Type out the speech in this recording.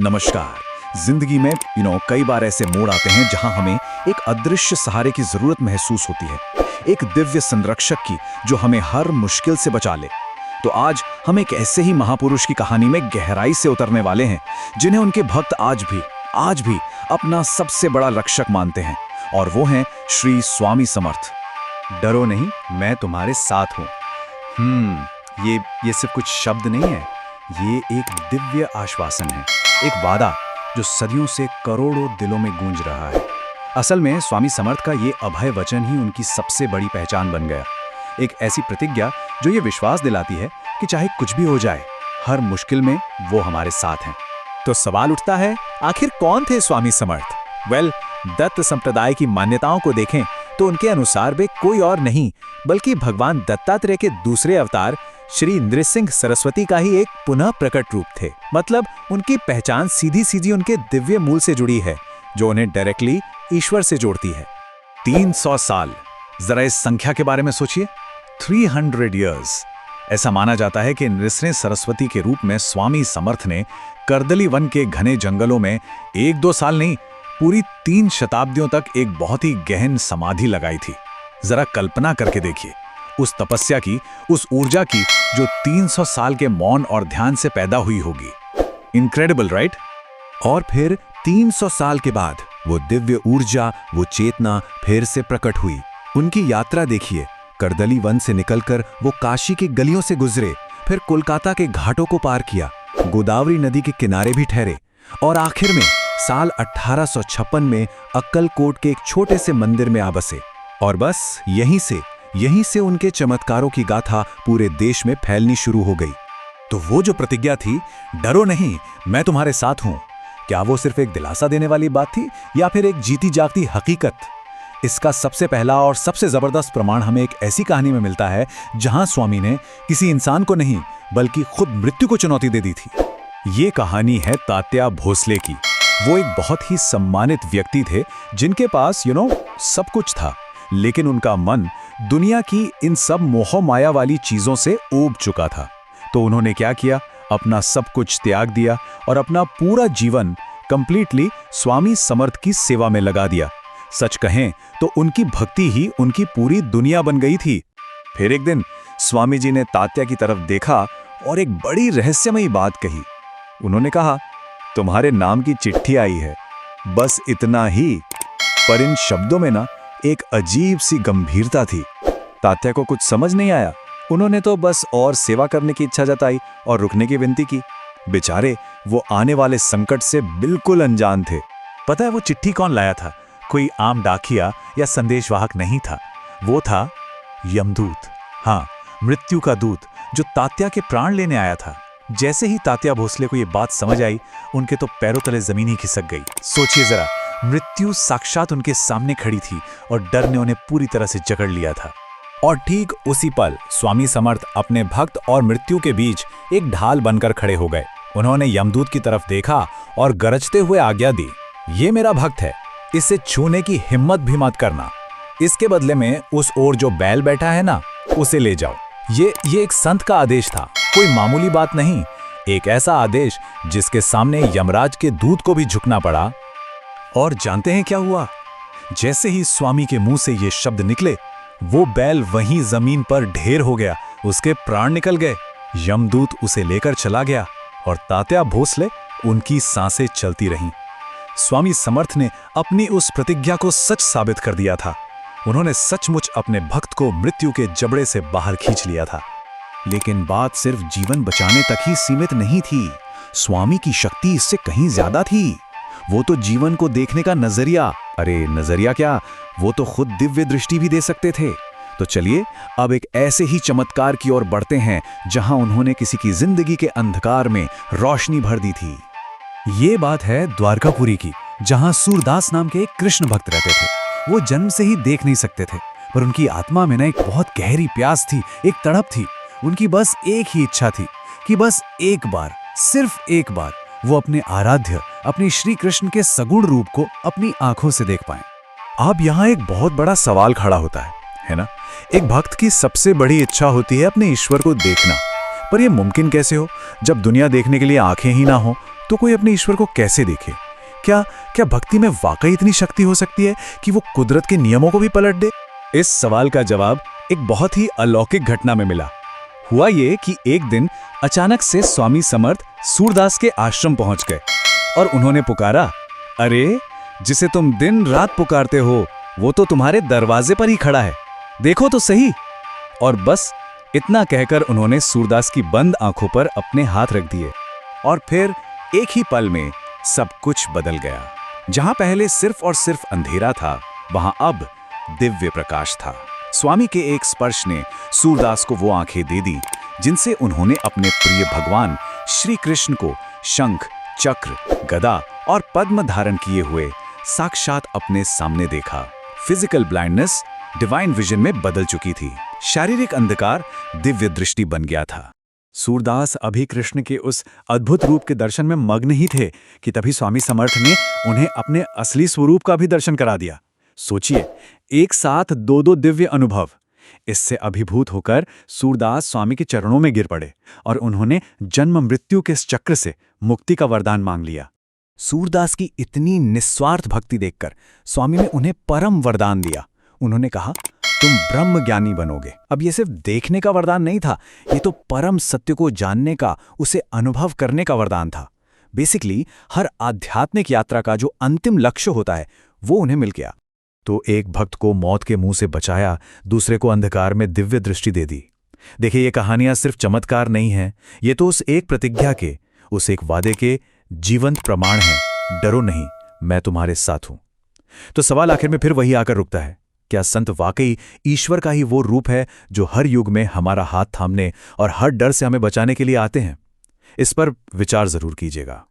नमस्कार। जिंदगी में कई बार ऐसे मोड़ आते हैं जहां हमें एक अदृश्य सहारे की जरूरत महसूस होती है, एक दिव्य संरक्षक की जो हमें हर मुश्किल से बचा ले। तो आज हम एक ऐसे ही महापुरुष की कहानी में गहराई से उतरने वाले हैं जिन्हें उनके भक्त आज भी अपना सबसे बड़ा रक्षक मानते हैं, और वो हैं श्री स्वामी समर्थ। डरो नहीं, मैं तुम्हारे साथ हूँ। ये सिर्फ कुछ शब्द नहीं है, ये एक दिव्य आश्वासन है, एक वादा जो सदियों से करोड़ों दिलों में गूंज रहा है। असल में स्वामी समर्थ का ये अभय वचन ही उनकी सबसे बड़ी पहचान बन गया। एक ऐसी प्रतिज्ञा जो ये विश्वास दिलाती है कि चाहे कुछ भी हो जाए, हर मुश्किल में वो हमारे साथ हैं। तो सवाल उठता है, आखिर कौन थे स्वामी समर्थ? दत्त संप्रदाय की मान्यताओं को देखें तो उनके अनुसार वे कोई और नहीं बल्कि भगवान दत्तात्रेय के दूसरे अवतार श्री नृसिंह सरस्वती का ही एक पुनः प्रकट रूप थे। मतलब उनकी पहचान सीधी उनके दिव्य मूल से जुड़ी है, जो उन्हें डायरेक्टली ईश्वर से जोड़ती है। 300 साल, जरा इस संख्या के बारे में सोचिए। 300 years। ऐसा माना जाता है कि नृसिंह सरस्वती के रूप में स्वामी समर्थ ने कर्दली वन के घने जंगलों में 1-2 साल नहीं, पूरी 3 शताब्दियों तक एक बहुत ही गहन समाधि लगाई थी। जरा कल्पना करके देखिए उस तपस्या की, उस ऊर्जा की जो 300 साल के मौन और ध्यान से पैदा हुई होगी। Incredible, right? और फिर 300 साल के बाद वो दिव्य ऊर्जा, वो चेतना फिर से प्रकट हुई। उनकी यात्रा देखिए, कर्दली वन से निकलकर वो काशी की गलियों से गुजरे, फिर कोलकाता के घाटों को पार किया, गोदावरी नदी के किनारे भी ठहरे, और आखिर में साल 1856 में अक्कलकोट के एक छोटे से मंदिर में आ बसे। और बस यहीं से उनके चमत्कारों की गाथा पूरे देश में फैलनी शुरू हो गई। तो वो जो प्रतिज्ञा थी, डरो नहीं, मैं तुम्हारे साथ हूं, क्या वो सिर्फ एक दिलासा देने वाली बात थी या फिर एक जीती जागती हकीकत? इसका सबसे पहला और सबसे जबरदस्त प्रमाण हमें एक ऐसी कहानी में मिलता है जहां स्वामी ने किसी इंसान को नहीं बल्कि खुद मृत्यु को चुनौती दे दी थी। ये कहानी है तात्या भोसले की। वो एक बहुत ही सम्मानित व्यक्ति थे जिनके पास सब कुछ था, लेकिन उनका मन दुनिया की इन सब मोह माया वाली चीजों से ऊब चुका था। तो उन्होंने क्या किया? अपना सब कुछ त्याग दिया और अपना पूरा जीवन कंप्लीटली स्वामी समर्थ की सेवा में लगा दिया। सच कहें तो उनकी भक्ति ही उनकी पूरी दुनिया बन गई थी। फिर एक दिन स्वामी जी ने तात्या की तरफ देखा और एक बड़ी रहस्यमयी बात कही। उन्होंने कहा, तुम्हारे नाम की चिट्ठी आई है, बस इतना ही। पर इन शब्दों में ना एक अजीब सी गंभीरता थी। तात्या को कुछ समझ नहीं आया। उन्होंने तो बस और सेवा करने की इच्छा जताई और रुकने की विनती की। बेचारे वो आने वाले संकट से बिल्कुल अनजान थे। पता है वो चिट्ठी कौन लाया था? कोई आम डाकिया या संदेशवाहक नहीं था, वो था यमदूत। हाँ, मृत्यु का दूत जो तात्या के प्राण लेने आया था। जैसे ही तात्या भोसले को ये बात समझ आई, उनके तो पैरों तले जमीन ही खिसक गई। सोचिए जरा, मृत्यु साक्षात उनके सामने खड़ी थी और डर ने उन्हें पूरी तरह से जकड़ लिया था। और ठीक उसी पल स्वामी समर्थ अपने भक्त और मृत्यु के बीच एक ढाल बनकर खड़े हो गए। उन्होंने यमदूत की तरफ देखा और गरजते हुए आज्ञा दी, ये मेरा भक्त है, इसे छूने की हिम्मत भी मत करना। इसके बदले में उस ओर जो बैल बैठा है ना, उसे ले जाओ। ये एक संत का आदेश था, कोई मामूली बात नहीं। एक ऐसा आदेश जिसके सामने यमराज के दूत को भी झुकना पड़ा। और जानते हैं क्या हुआ? जैसे ही स्वामी के मुंह से ये शब्द निकले, वो बैल वहीं जमीन पर ढेर हो गया, उसके प्राण निकल गए। यमदूत उसे लेकर चला गया और तात्या भोसले, उनकी सांसें चलती रहीं। स्वामी समर्थ ने अपनी उस प्रतिज्ञा को सच साबित कर दिया था। उन्होंने सचमुच अपने भक्त को मृत्यु के जबड़े से बाहर खींच लिया था। लेकिन बात सिर्फ जीवन बचाने तक ही सीमित नहीं थी। स्वामी की शक्ति इससे कहीं ज्यादा थी। वो तो जीवन को देखने का नजरिया, अरे नजरिया क्या, वो तो खुद दिव्य दृष्टि भी दे सकते थे। तो चलिए अब एक ऐसे ही चमत्कार की ओर बढ़ते हैं जहां उन्होंने किसी की जिंदगी के अंधकार में रोशनी भर दी थी। ये बात है द्वारकापुरी की, जहां सूरदास नाम के एक कृष्ण भक्त रहते थे। वो जन्म से ही देख नहीं सकते थे, पर उनकी आत्मा में ना एक बहुत गहरी प्यास थी, एक तड़प थी। उनकी बस एक ही इच्छा थी कि बस एक बार, सिर्फ एक बार वो अपने आराध्य, अपने श्री कृष्ण के सगुण रूप को अपनी आंखों से देख पाएं। अब यहाँ एक बहुत बड़ा सवाल खड़ा होता है ना? एक भक्त की सबसे बड़ी इच्छा होती है अपने ईश्वर को देखना, पर यह मुमकिन कैसे हो जब दुनिया देखने के लिए आंखें ही ना हो? तो कोई अपने ईश्वर को कैसे देखे? क्या क्या भक्ति में वाकई इतनी शक्ति हो सकती है कि वो कुदरत के नियमों को भी पलट दे? इस सवाल का जवाब एक बहुत ही अलौकिक घटना में मिला। हुआ ये कि एक दिन अचानक से स्वामी समर्थ सूरदास के आश्रम पहुंच गए और उन्होंने पुकारा, अरे जिसे तुम दिन रात पुकारते हो वो तो तुम्हारे दरवाजे पर ही खड़ा है, देखो तो सही। और बस इतना कहकर उन्होंने सूरदास की बंद आंखों पर अपने हाथ रख दिए और फिर एक ही पल में सब कुछ बदल गया। जहां पहले सिर्फ और सिर्फ अंधेरा था, वहां अब दिव्य प्रकाश था। स्वामी के एक स्पर्श ने सूरदास को वो आंखें दे दी जिनसे उन्होंने अपने प्रिय भगवान श्री कृष्ण को शंख, चक्र, गदा और पद्म धारण किए हुए साक्षात अपने सामने देखा। फिजिकल ब्लाइंडनेस डिवाइन विजन में बदल चुकी थी। शारीरिक अंधकार दिव्य दृष्टि बन गया था। सूरदास अभी कृष्ण के उस अद्भुत रूप के दर्शन में मग्न ही थे कि तभी स्वामी समर्थ ने उन्हें अपने असली स्वरूप का भी दर्शन करा दिया। सोचिए, एक साथ दो दो दिव्य अनुभव। इससे अभिभूत होकर सूरदास स्वामी के चरणों में गिर पड़े और उन्होंने जन्म मृत्यु के इस चक्र से मुक्ति का वरदान मांग लिया। सूरदास की इतनी निस्वार्थ भक्ति देखकर स्वामी ने उन्हें परम वरदान दिया। उन्होंने कहा, तुम ब्रह्म ज्ञानी बनोगे। अब ये सिर्फ देखने का वरदान नहीं था, ये तो परम सत्य को जानने का, उसे अनुभव करने का वरदान था। बेसिकली हर आध्यात्मिक यात्रा का जो अंतिम लक्ष्य होता है वो उन्हें मिल गया। तो एक भक्त को मौत के मुंह से बचाया, दूसरे को अंधकार में दिव्य दृष्टि दे दी। देखिए, ये कहानियां सिर्फ चमत्कार नहीं हैं, ये तो उस एक प्रतिज्ञा के, उस एक वादे के जीवंत प्रमाण हैं। डरो नहीं, मैं तुम्हारे साथ हूं। तो सवाल आखिर में फिर वही आकर रुकता है, क्या संत वाकई ईश्वर का ही वो रूप है जो हर युग में हमारा हाथ थामने और हर डर से हमें बचाने के लिए आते हैं? इस पर विचार जरूर कीजिएगा।